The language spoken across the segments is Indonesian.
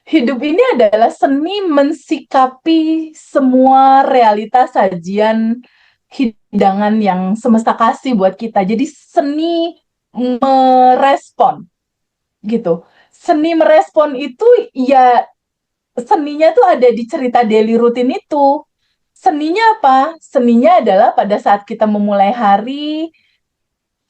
Hidup ini adalah seni mensikapi semua realitas sajian hidangan yang semesta kasih buat kita. Jadi seni merespon gitu. Seni merespon itu ya seninya tuh ada di cerita daily routine itu. Seninya apa? Seninya adalah pada saat kita memulai hari,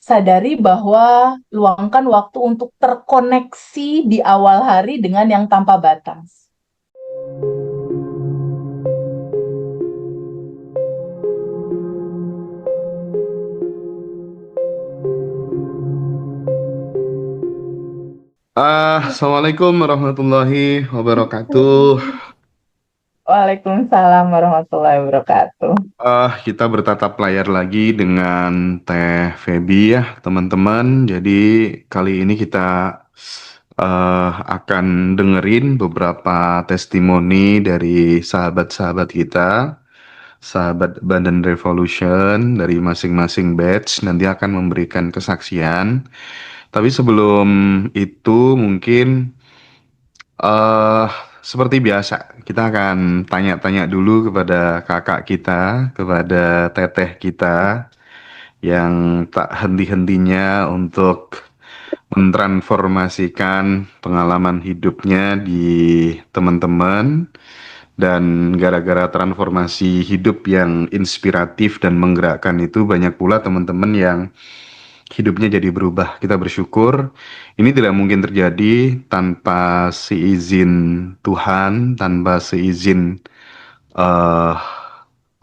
sadari bahwa luangkan waktu untuk terkoneksi di awal hari dengan yang tanpa batas. Assalamualaikum warahmatullahi wabarakatuh. Waalaikumsalam warahmatullahi wabarakatuh. Kita bertatap layar lagi dengan Teh Feby ya, teman-teman. Jadi kali ini kita akan dengerin beberapa testimoni dari sahabat-sahabat kita, sahabat Bandan Revolution dari masing-masing batch. Nanti akan memberikan kesaksian. Tapi sebelum itu mungkin Eh, seperti biasa, kita akan tanya-tanya dulu kepada kakak kita, kepada teteh kita yang tak henti-hentinya untuk mentransformasikan pengalaman hidupnya di teman-teman dan gara-gara transformasi hidup yang inspiratif dan menggerakkan itu banyak pula teman-teman yang hidupnya jadi berubah. Kita bersyukur ini tidak mungkin terjadi tanpa seizin Tuhan, tanpa seizin eh,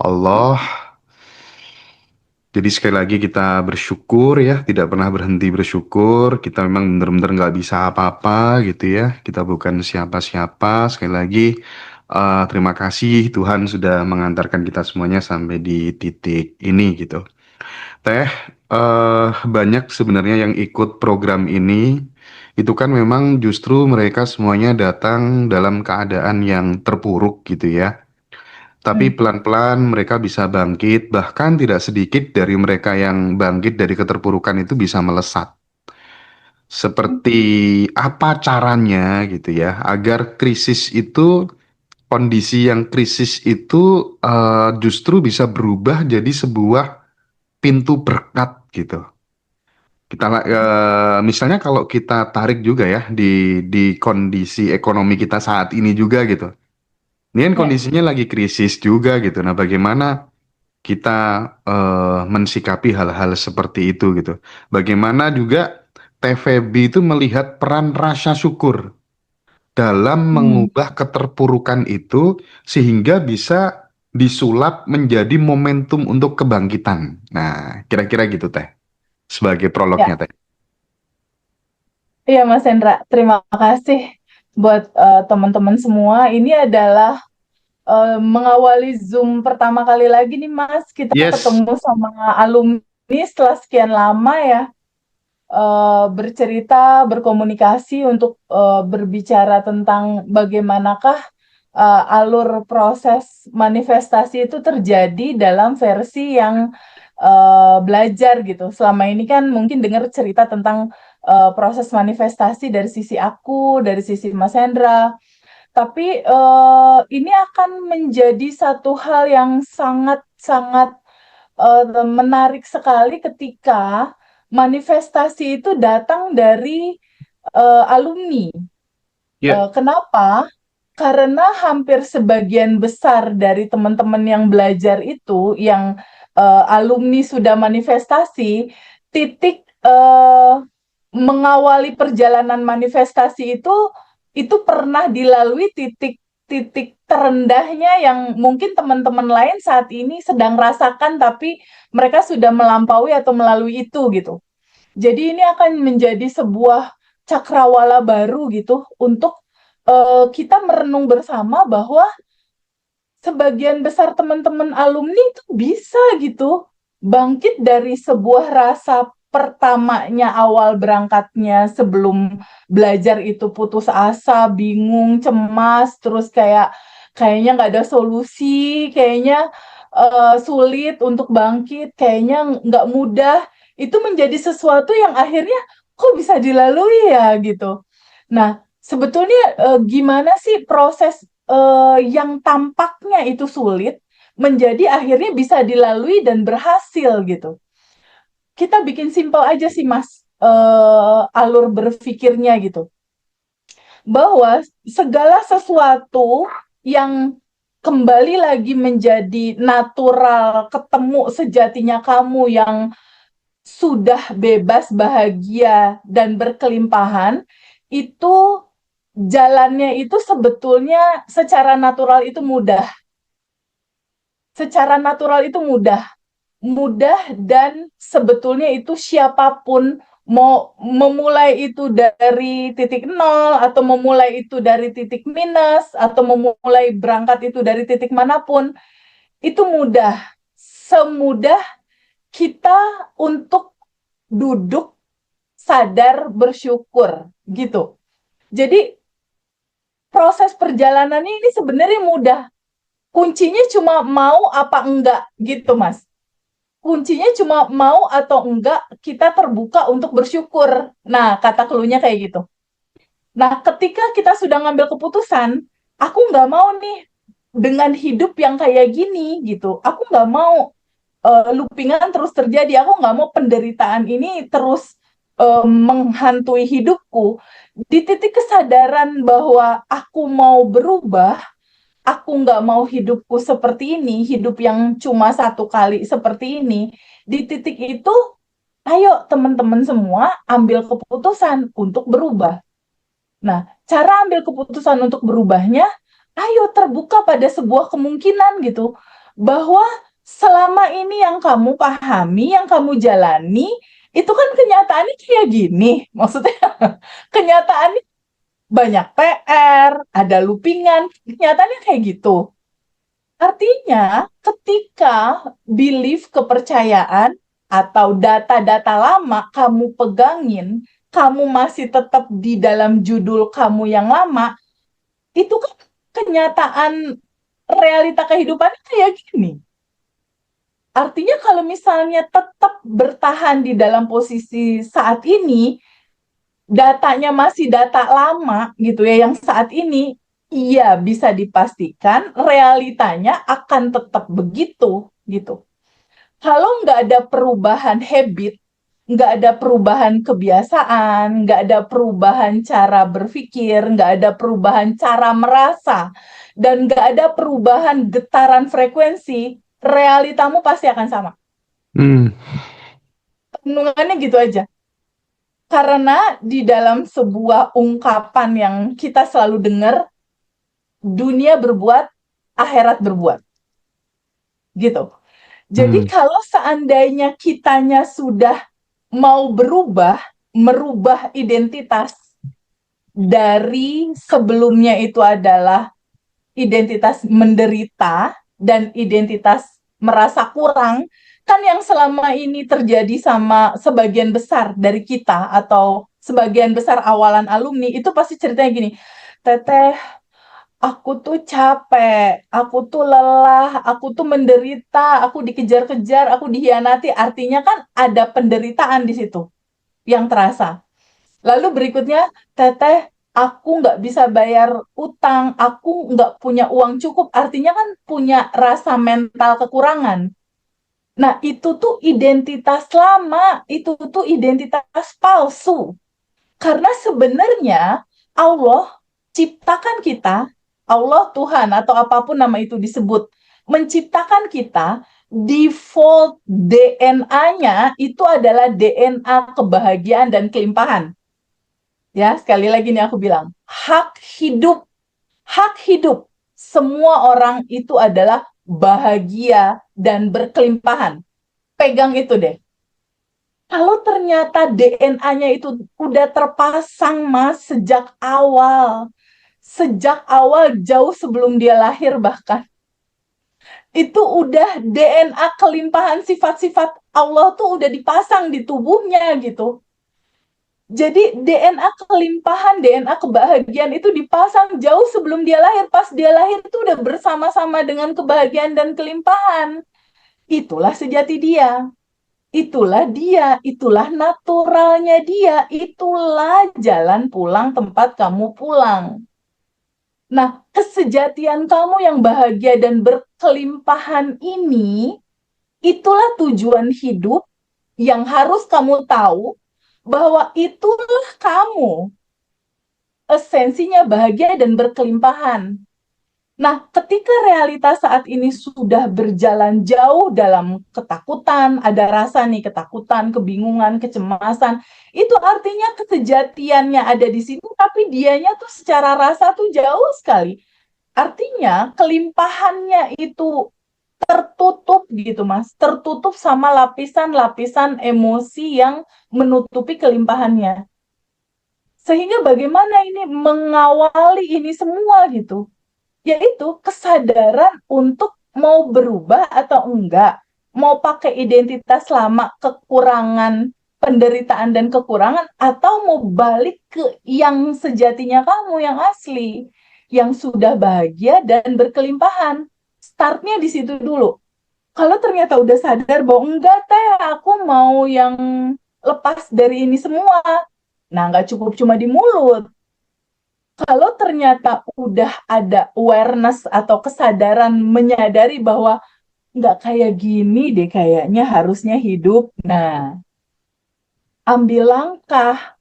Allah. Jadi sekali lagi kita bersyukur ya, tidak pernah berhenti bersyukur. Kita memang benar-benar nggak bisa apa-apa gitu ya. Kita bukan siapa-siapa. Sekali lagi terima kasih Tuhan sudah mengantarkan kita semuanya sampai di titik ini gitu. Teh, banyak sebenarnya yang ikut program ini, itu kan memang justru mereka semuanya datang dalam keadaan yang terpuruk gitu ya. Tapi Hmm. pelan-pelan mereka bisa bangkit, bahkan tidak sedikit dari mereka yang bangkit dari keterpurukan itu bisa melesat. Seperti apa caranya gitu ya, agar krisis itu, kondisi yang krisis itu justru bisa berubah jadi sebuah pintu berkat gitu. Misalnya kalau kita tarik juga ya di kondisi ekonomi kita saat ini juga gitu. Ini kan Ya, kondisinya lagi krisis juga gitu. Nah, bagaimana kita mensikapi hal-hal seperti itu gitu. Bagaimana juga TVB itu melihat peran rasa syukur dalam hmm. mengubah keterpurukan itu sehingga bisa disulap menjadi momentum untuk kebangkitan. Nah, kira-kira gitu Teh. Sebagai prolognya Ya, Teh. iya Mas Hendra, terima kasih buat teman-teman semua. Ini adalah mengawali Zoom pertama kali lagi nih Mas, kita Yes. ketemu sama alumni setelah sekian lama ya, bercerita, berkomunikasi untuk berbicara tentang bagaimanakah alur proses manifestasi itu terjadi dalam versi yang belajar gitu. Selama ini kan mungkin dengar cerita tentang proses manifestasi dari sisi aku, dari sisi Mas Hendra. Tapi ini akan menjadi satu hal yang sangat-sangat menarik sekali ketika manifestasi itu datang dari alumni. Ya. Kenapa? Karena hampir sebagian besar dari teman-teman yang belajar itu, yang alumni sudah manifestasi, titik mengawali perjalanan manifestasi itu pernah dilalui titik terendahnya yang mungkin teman-teman lain saat ini sedang rasakan, tapi mereka sudah melampaui atau melalui itu gitu. Jadi ini akan menjadi sebuah cakrawala baru gitu untuk kita merenung bersama bahwa sebagian besar teman-teman alumni itu bisa gitu bangkit dari sebuah rasa pertamanya awal berangkatnya sebelum belajar itu putus asa, bingung, cemas, terus kayaknya nggak ada solusi, kayaknya sulit untuk bangkit, kayaknya nggak mudah, itu menjadi sesuatu yang akhirnya kok bisa dilalui ya gitu. Nah, Sebetulnya gimana sih proses yang tampaknya itu sulit menjadi akhirnya bisa dilalui dan berhasil gitu. Kita bikin simpel aja sih Mas, alur berpikirnya gitu. Bahwa segala sesuatu yang kembali lagi menjadi natural, ketemu sejatinya kamu yang sudah bebas, bahagia, dan berkelimpahan, itu jalannya itu sebetulnya secara natural itu mudah. Secara natural itu mudah. Mudah dan sebetulnya itu siapapun mau memulai itu dari titik nol atau memulai itu dari titik minus atau memulai berangkat itu dari titik manapun, itu mudah. Semudah kita untuk duduk sadar bersyukur gitu. Jadi proses perjalanannya ini sebenarnya mudah. Kuncinya cuma mau apa enggak gitu, Mas. Kuncinya cuma mau atau enggak kita terbuka untuk bersyukur. Nah, kata keluarnya kayak gitu. Nah, ketika kita sudah ngambil keputusan, aku nggak mau nih dengan hidup yang kayak gini gitu. Aku nggak mau loopingan terus terjadi. Aku nggak mau penderitaan ini terus menghantui hidupku. Di titik kesadaran bahwa aku mau berubah, aku nggak mau hidupku seperti ini, hidup yang cuma satu kali seperti ini. Di titik itu, ayo teman-teman semua ambil keputusan untuk berubah. Nah, cara ambil keputusan untuk berubahnya, ayo terbuka pada sebuah kemungkinan gitu, bahwa selama ini yang kamu pahami, yang kamu jalani, itu kan kenyataannya kayak gini. Maksudnya, kenyataannya banyak PR, ada loopingan, kenyataannya kayak gitu. Artinya, ketika belief kepercayaan atau data-data lama kamu pegangin, kamu masih tetap di dalam judul kamu yang lama, itu kan kenyataan realita kehidupan kayak gini. Artinya kalau misalnya tetap bertahan di dalam posisi saat ini, datanya masih data lama gitu ya, yang saat ini, iya bisa dipastikan realitanya akan tetap begitu gitu. Kalau nggak ada perubahan habit, nggak ada perubahan kebiasaan, nggak ada perubahan cara berpikir, nggak ada perubahan cara merasa, dan nggak ada perubahan getaran frekuensi, realitamu pasti akan sama. Hmm. Renungannya gitu aja. Karena di dalam sebuah ungkapan yang kita selalu dengar, dunia berbuat, akhirat berbuat. Gitu. Jadi Hmm. kalau seandainya kitanya sudah mau berubah, merubah identitas dari sebelumnya itu adalah identitas menderita dan identitas merasa kurang, kan yang selama ini terjadi sama sebagian besar dari kita atau sebagian besar awalan alumni itu pasti ceritanya gini, Teteh, aku tuh capek, aku tuh lelah, aku tuh menderita, aku dikejar-kejar, aku dihianati. Artinya kan ada penderitaan di situ yang terasa. Lalu berikutnya, Teteh, aku nggak bisa bayar utang, aku nggak punya uang cukup. Artinya kan punya rasa mental kekurangan. Nah, itu tuh identitas lama, itu tuh identitas palsu. Karena sebenarnya Allah ciptakan kita, Allah Tuhan atau apapun nama itu disebut, menciptakan kita, default DNA-nya itu adalah DNA kebahagiaan dan kelimpahan. Ya, sekali lagi nih aku bilang, hak hidup, hak hidup. Semua orang itu adalah bahagia dan berkelimpahan. Pegang itu deh. Kalau ternyata DNA-nya itu udah terpasang, Mas, sejak awal jauh sebelum dia lahir bahkan, itu udah DNA kelimpahan sifat-sifat Allah tuh udah dipasang di tubuhnya gitu. Jadi DNA kelimpahan, DNA kebahagiaan itu dipasang jauh sebelum dia lahir. Pas dia lahir itu udah bersama-sama dengan kebahagiaan dan kelimpahan. Itulah sejati dia. Itulah dia, itulah naturalnya dia, itulah jalan pulang tempat kamu pulang. Nah, kesejatian kamu yang bahagia dan berkelimpahan ini, itulah tujuan hidup yang harus kamu tahu bahwa itulah kamu, esensinya bahagia dan berkelimpahan. Nah, ketika realitas saat ini sudah berjalan jauh dalam ketakutan, ada rasa nih ketakutan, kebingungan, kecemasan, itu artinya kesejatiannya ada di situ, tapi dianya tuh secara rasa tuh jauh sekali. Artinya kelimpahannya itu tertutup gitu, Mas. Tertutup sama lapisan-lapisan emosi yang menutupi kelimpahannya. Sehingga bagaimana ini mengawali ini semua gitu? Yaitu kesadaran untuk mau berubah atau enggak, mau pakai identitas lama, kekurangan, penderitaan dan kekurangan, atau mau balik ke yang sejatinya kamu, yang asli, yang sudah bahagia dan berkelimpahan. Startnya di situ dulu. Kalau ternyata udah sadar bahwa enggak teh, aku mau yang lepas dari ini semua. Nah, nggak cukup cuma di mulut, kalau ternyata udah ada awareness atau kesadaran menyadari bahwa nggak kayak gini deh kayaknya harusnya hidup. Nah, ambil langkah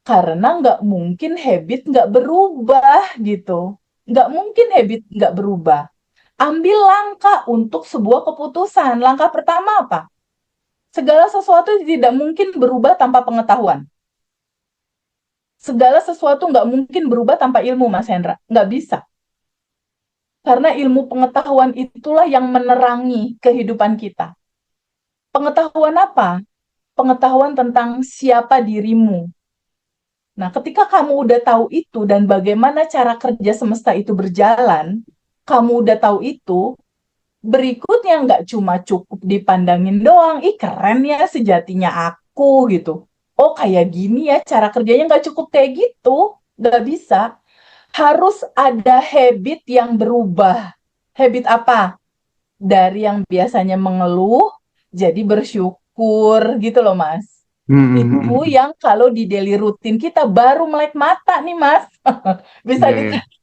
karena nggak mungkin habit nggak berubah gitu. Nggak mungkin habit nggak berubah. Ambil langkah untuk sebuah keputusan. Langkah pertama apa? Segala sesuatu tidak mungkin berubah tanpa pengetahuan. Segala sesuatu nggak mungkin berubah tanpa ilmu, Mas Hendra. Nggak bisa. Karena ilmu pengetahuan itulah yang menerangi kehidupan kita. Pengetahuan apa? Pengetahuan tentang siapa dirimu. Nah, ketika kamu udah tahu itu dan bagaimana cara kerja semesta itu berjalan, kamu udah tahu itu, berikutnya nggak cuma cukup dipandangin doang, ih keren ya sejatinya aku gitu. Oh kayak gini ya cara kerjanya, nggak cukup kayak gitu, nggak bisa. Harus ada habit yang berubah. Habit apa? Dari yang biasanya mengeluh jadi bersyukur gitu loh Mas. Itu Hmm. yang kalau di daily rutin kita baru melek mata nih Mas. Bisa Iya, iya. ditanya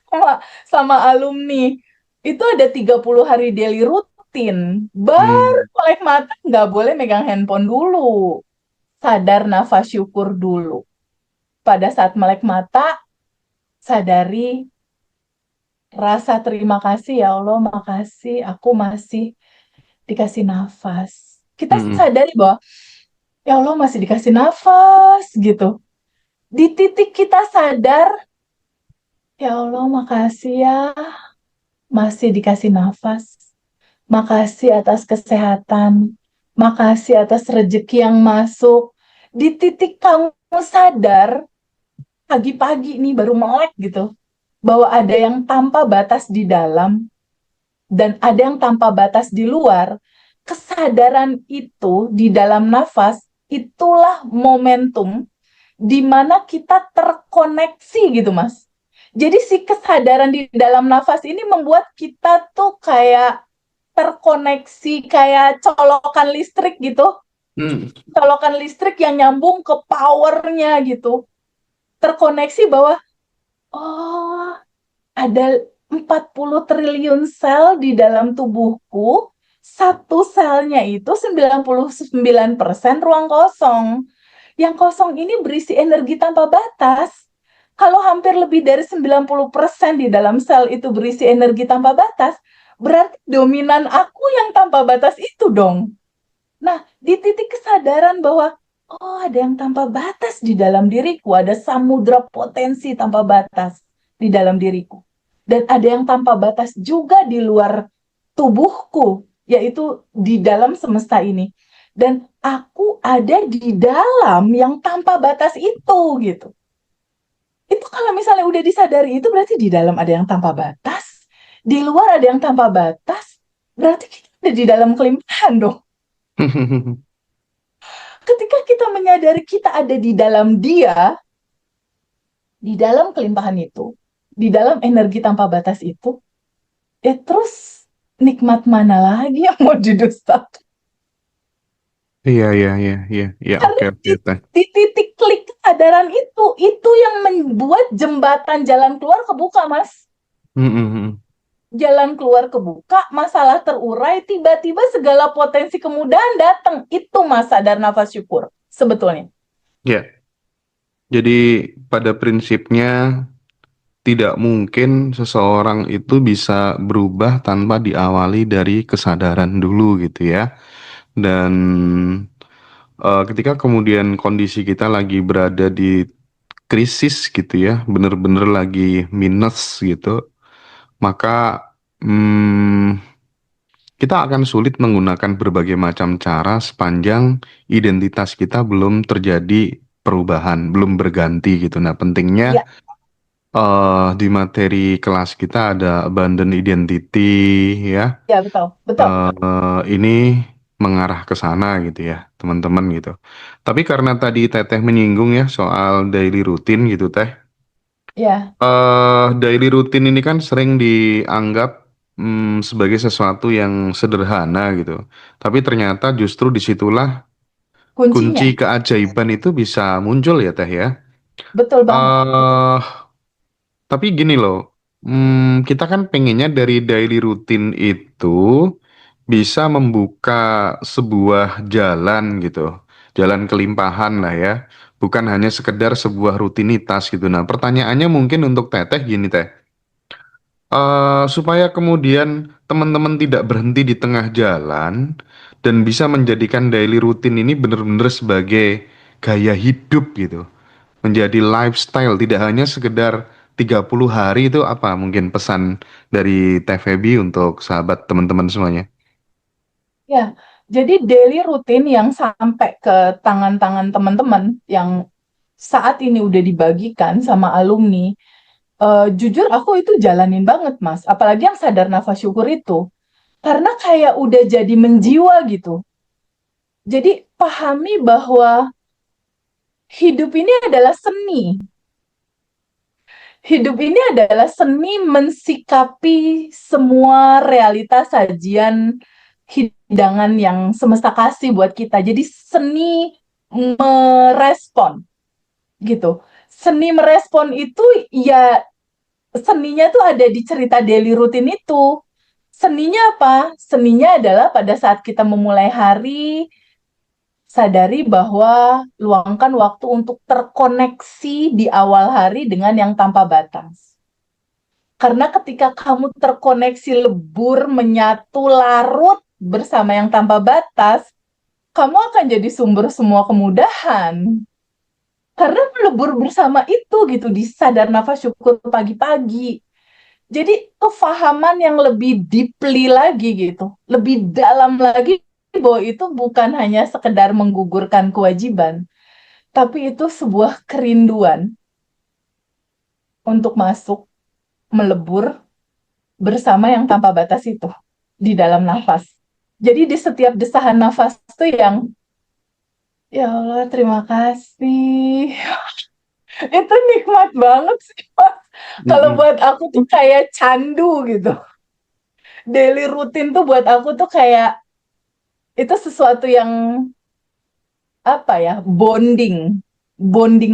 sama, sama alumni. Itu ada 30 hari daily rutin. Baru Hmm. melek mata nggak boleh megang handphone dulu. Sadar nafas syukur dulu. Pada saat melek mata, sadari rasa terima kasih ya Allah, makasih aku masih dikasih nafas. Kita Hmm. sadari bahwa ya Allah masih dikasih nafas gitu. Di titik kita sadar, ya Allah makasih ya masih dikasih nafas. Makasih atas kesehatan. Makasih atas rezeki yang masuk. Di titik kamu sadar, pagi-pagi nih baru melek gitu, bahwa ada yang tanpa batas di dalam dan ada yang tanpa batas di luar, kesadaran itu di dalam nafas, itulah momentum di mana kita terkoneksi gitu, Mas. Jadi si kesadaran di dalam nafas ini membuat kita tuh kayak terkoneksi, kayak colokan listrik gitu. Hmm. Colokan listrik yang nyambung ke powernya gitu. Terkoneksi bahwa, oh ada 40 triliun sel di dalam tubuhku, satu selnya itu 99% ruang kosong. Yang kosong ini berisi energi tanpa batas. Kalau hampir lebih dari 90% di dalam sel itu berisi energi tanpa batas, berarti dominan aku yang tanpa batas itu dong. Nah, di titik kesadaran bahwa, oh ada yang tanpa batas di dalam diriku, ada samudra potensi tanpa batas di dalam diriku. Dan ada yang tanpa batas juga di luar tubuhku, yaitu di dalam semesta ini. Dan aku ada di dalam yang tanpa batas itu, gitu. Itu kalau misalnya udah disadari itu berarti di dalam ada yang tanpa batas, di luar ada yang tanpa batas, berarti kita ada di dalam kelimpahan dong. Ketika kita menyadari kita ada di dalam dia, di dalam kelimpahan itu, di dalam energi tanpa batas itu, ya terus nikmat mana lagi yang mau didustakan? Iya, iya, iya, iya, iya, oke, Karena oke, Teh. di titik klik kesadaran itu yang membuat jembatan jalan keluar kebuka, Mas. Mm, mm, mm. Jalan keluar kebuka, masalah terurai, tiba-tiba segala potensi kemudahan datang. Itu Mas sadar nafas syukur sebetulnya. Ya, jadi pada prinsipnya tidak mungkin seseorang itu bisa berubah tanpa diawali dari kesadaran dulu gitu ya. Dan ketika kemudian kondisi kita lagi berada di krisis gitu ya, bener-bener lagi minus gitu, maka hmm, kita akan sulit menggunakan berbagai macam cara sepanjang identitas kita belum terjadi perubahan, belum berganti gitu. Nah, pentingnya Ya, di materi kelas kita ada abandon identity ya. ya betul, betul. Ini mengarah ke sana gitu ya, teman-teman gitu. Tapi karena tadi Teteh menyinggung ya soal daily routine gitu, Teh. Ya, Daily routine ini kan sering dianggap sebagai sesuatu yang sederhana gitu. Tapi ternyata justru disitulah kunci kuncinya. keajaiban itu bisa muncul ya, Teh ya. Betul banget, betul. eh Tapi gini loh, kita kan pengennya dari daily routine itu bisa membuka sebuah jalan gitu, jalan kelimpahan lah ya, bukan hanya sekedar sebuah rutinitas gitu. Nah, pertanyaannya mungkin untuk Teteh gini Teh. Supaya kemudian teman-teman tidak berhenti di tengah jalan dan bisa menjadikan daily routine ini benar-benar sebagai gaya hidup gitu, menjadi lifestyle, tidak hanya sekedar 30 hari. Itu apa mungkin pesan dari Teh Feby untuk sahabat teman-teman semuanya? Ya, jadi daily rutin yang sampai ke tangan-tangan teman-teman yang saat ini udah dibagikan sama alumni, jujur aku itu jalanin banget, Mas. Apalagi yang sadar nafas syukur itu. Karena kayak udah jadi menjiwa gitu. Jadi pahami bahwa hidup ini adalah seni. Hidup ini adalah seni mensikapi semua realitas sajian hidangan yang semesta kasih buat kita. Jadi seni merespon gitu. Seni merespon itu ya seninya tuh ada di cerita daily routine itu. Seninya apa? Seninya adalah pada saat kita memulai hari, sadari bahwa luangkan waktu untuk terkoneksi di awal hari dengan yang tanpa batas. Karena ketika kamu terkoneksi lebur, menyatu, larut bersama yang tanpa batas, kamu akan jadi sumber semua kemudahan. Karena melebur bersama itu gitu, di sadar nafas syukur pagi-pagi. Jadi kefahaman yang lebih deeply lagi gitu, lebih dalam lagi bahwa itu bukan hanya sekedar menggugurkan kewajiban, tapi itu sebuah kerinduan untuk masuk, melebur bersama yang tanpa batas itu di dalam nafas. Jadi di setiap desahan nafas tuh yang, ya Allah terima kasih. Itu nikmat banget sih, Mas. Kalau Mm-mm. buat aku tuh kayak candu gitu. Daily rutin tuh buat aku tuh kayak, itu sesuatu yang apa ya, bonding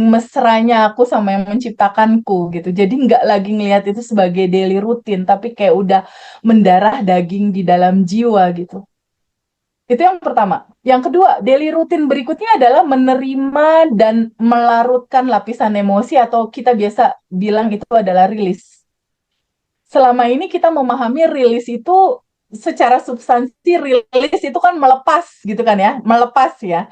mesranya aku sama yang menciptakanku gitu. Jadi nggak lagi ngelihat itu sebagai daily rutin, tapi kayak udah mendarah daging di dalam jiwa gitu. Itu yang pertama. Yang kedua, daily rutin berikutnya adalah menerima dan melarutkan lapisan emosi, atau kita biasa bilang itu adalah rilis. Selama ini kita memahami rilis itu secara substansi, rilis itu kan melepas gitu kan ya, melepas ya.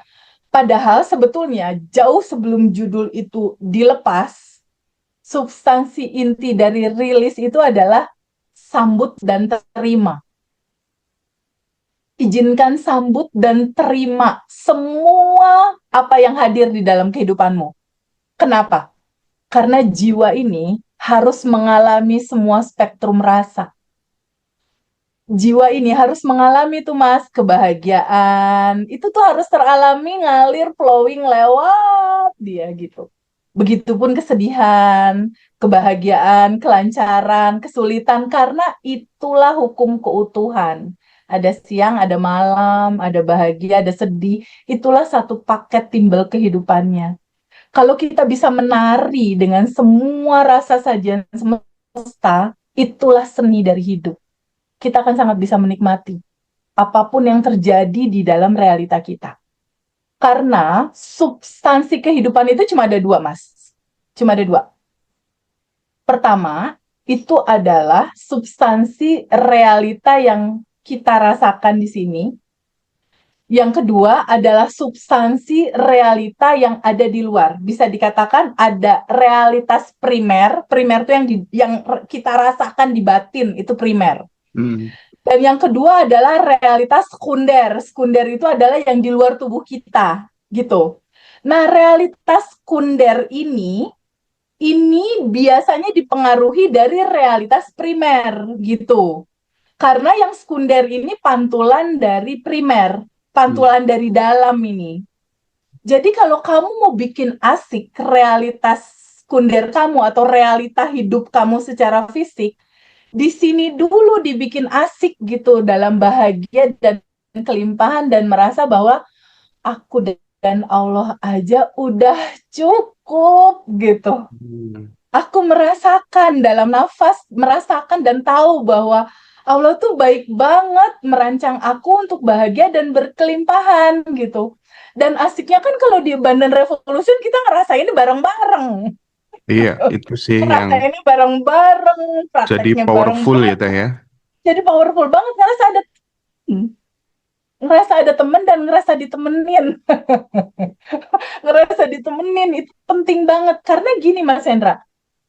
Padahal sebetulnya jauh sebelum judul itu dilepas, substansi inti dari rilis itu adalah sambut dan terima. Izinkan sambut dan terima semua apa yang hadir di dalam kehidupanmu. Kenapa? Karena jiwa ini harus mengalami semua spektrum rasa. Jiwa ini harus mengalami tuh Mas, kebahagiaan. Itu tuh harus teralami, ngalir, flowing lewat dia gitu. Begitupun kesedihan, kebahagiaan, kelancaran, kesulitan, karena itulah hukum keutuhan. Ada siang, ada malam, ada bahagia, ada sedih. Itulah satu paket timbal kehidupannya. Kalau kita bisa menari dengan semua rasa sajian semesta, itulah seni dari hidup. Kita akan sangat bisa menikmati apapun yang terjadi di dalam realita kita. Karena substansi kehidupan itu cuma ada dua, Mas. Cuma ada dua. Pertama, itu adalah substansi realita yang kita rasakan di sini. Yang kedua adalah substansi realita yang ada di luar. Bisa dikatakan ada realitas primer. Primer itu yang kita rasakan di batin, itu primer. Hmm. Dan yang kedua adalah realitas sekunder. Sekunder itu adalah yang di luar tubuh kita, gitu. Nah, realitas sekunder ini biasanya dipengaruhi dari realitas primer, gitu. Karena yang sekunder ini pantulan dari primer, pantulan dari dalam ini. Jadi kalau kamu mau bikin asik realitas sekunder kamu atau realita hidup kamu secara fisik, di sini dulu dibikin asik gitu dalam bahagia dan kelimpahan dan merasa bahwa aku dan Allah aja udah cukup gitu. Hmm. Aku merasakan dalam nafas, merasakan dan tahu bahwa Allah tuh baik banget merancang aku untuk bahagia dan berkelimpahan gitu. Dan asiknya kan kalau di Abundant Revolution kita ngerasainnya bareng-bareng. Iya, itu sih yang Ngerasainnya bareng-bareng, jadi prakteknya powerful ya bareng-bareng. Teh ya. Jadi powerful banget, ngerasa ada temen dan ngerasa ditemenin. Ngerasa ditemenin itu penting banget. Karena gini Mas Hendra,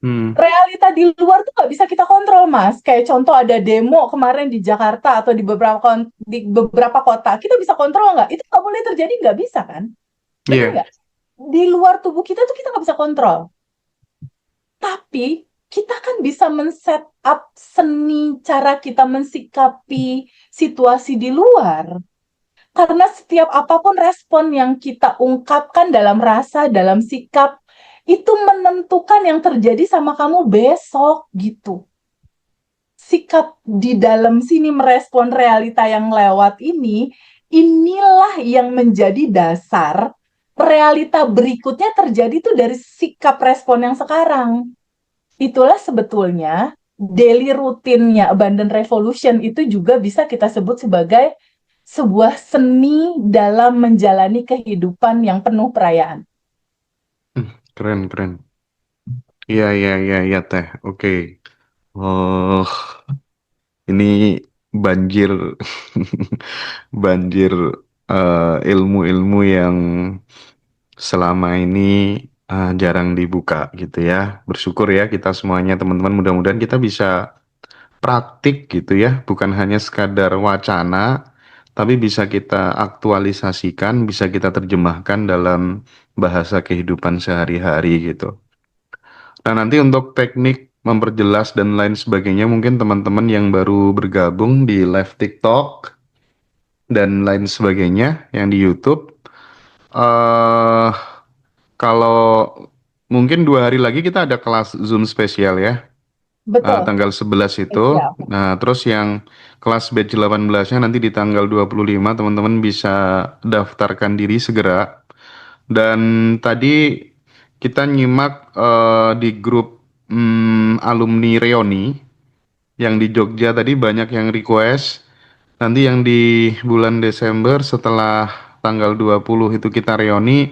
Hmm. realita di luar tuh nggak bisa kita kontrol, Mas. Kayak contoh ada demo kemarin di Jakarta atau di beberapa kota, kita bisa kontrol nggak? Itu nggak boleh terjadi, nggak bisa kan? Bener Iya. nggak? Di luar tubuh kita tuh kita nggak bisa kontrol. Tapi kita kan bisa men-set up seni cara kita mensikapi situasi di luar. Karena setiap apapun respon yang kita ungkapkan dalam rasa, dalam sikap, itu menentukan yang terjadi sama kamu besok gitu. Sikap di dalam sini merespon realita yang lewat ini, inilah yang menjadi dasar realita berikutnya terjadi tuh dari sikap respon yang sekarang. Itulah sebetulnya daily rutinnya Abundant Revolution itu juga bisa kita sebut sebagai sebuah seni dalam menjalani kehidupan yang penuh perayaan. Keren, keren. Iya, iya, iya, iya, Teh. Oke. Oh, ini banjir, banjir ilmu-ilmu yang selama ini jarang dibuka gitu ya. Bersyukur ya kita semuanya teman-teman. Mudah-mudahan kita bisa praktik gitu ya, bukan hanya sekadar wacana, tapi bisa kita aktualisasikan, bisa kita terjemahkan dalam bahasa kehidupan sehari-hari gitu. Nah, nanti untuk teknik memperjelas dan lain sebagainya, mungkin teman-teman yang baru bergabung di live TikTok dan lain sebagainya yang di YouTube, eh kalau mungkin 2 hari lagi kita ada kelas Zoom spesial ya, Betul, tanggal 11 itu. spesial. Nah, terus yang kelas batch 18-nya nanti di tanggal 25, teman-teman bisa daftarkan diri segera. Dan tadi kita nyimak di grup alumni Reoni yang di Jogja tadi banyak yang request. Nanti yang di bulan Desember setelah tanggal 20 itu kita reuni,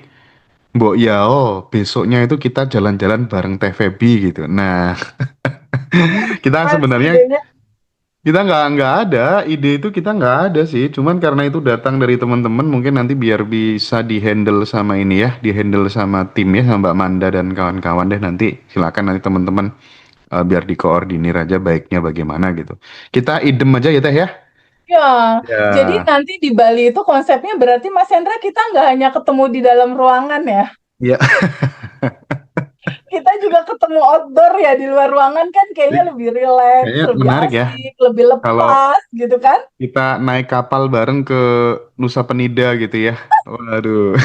Mbok Yao, besoknya itu kita jalan-jalan bareng Teh Feby gitu. Nah, kita Apa sih sebenarnya idenya? kita nggak ada ide itu, kita nggak ada sih. Cuman karena itu datang dari teman-teman, mungkin nanti biar bisa dihandle sama ini ya, dihandle sama tim ya, sama Mbak Manda dan kawan-kawan deh. Nanti silakan nanti teman-teman biar dikoordinir aja baiknya bagaimana gitu. Kita idem aja ya Teh ya. Ya, jadi Ya, nanti di Bali itu konsepnya berarti Mas Hendra kita nggak hanya ketemu di dalam ruangan ya. ya. Kita juga ketemu outdoor ya di luar ruangan kan kayaknya lebih rileks, Kayaknya lebih menarik ya. asik, lebih Kalau lepas gitu kan. kita naik kapal bareng ke Nusa Penida gitu ya. Waduh.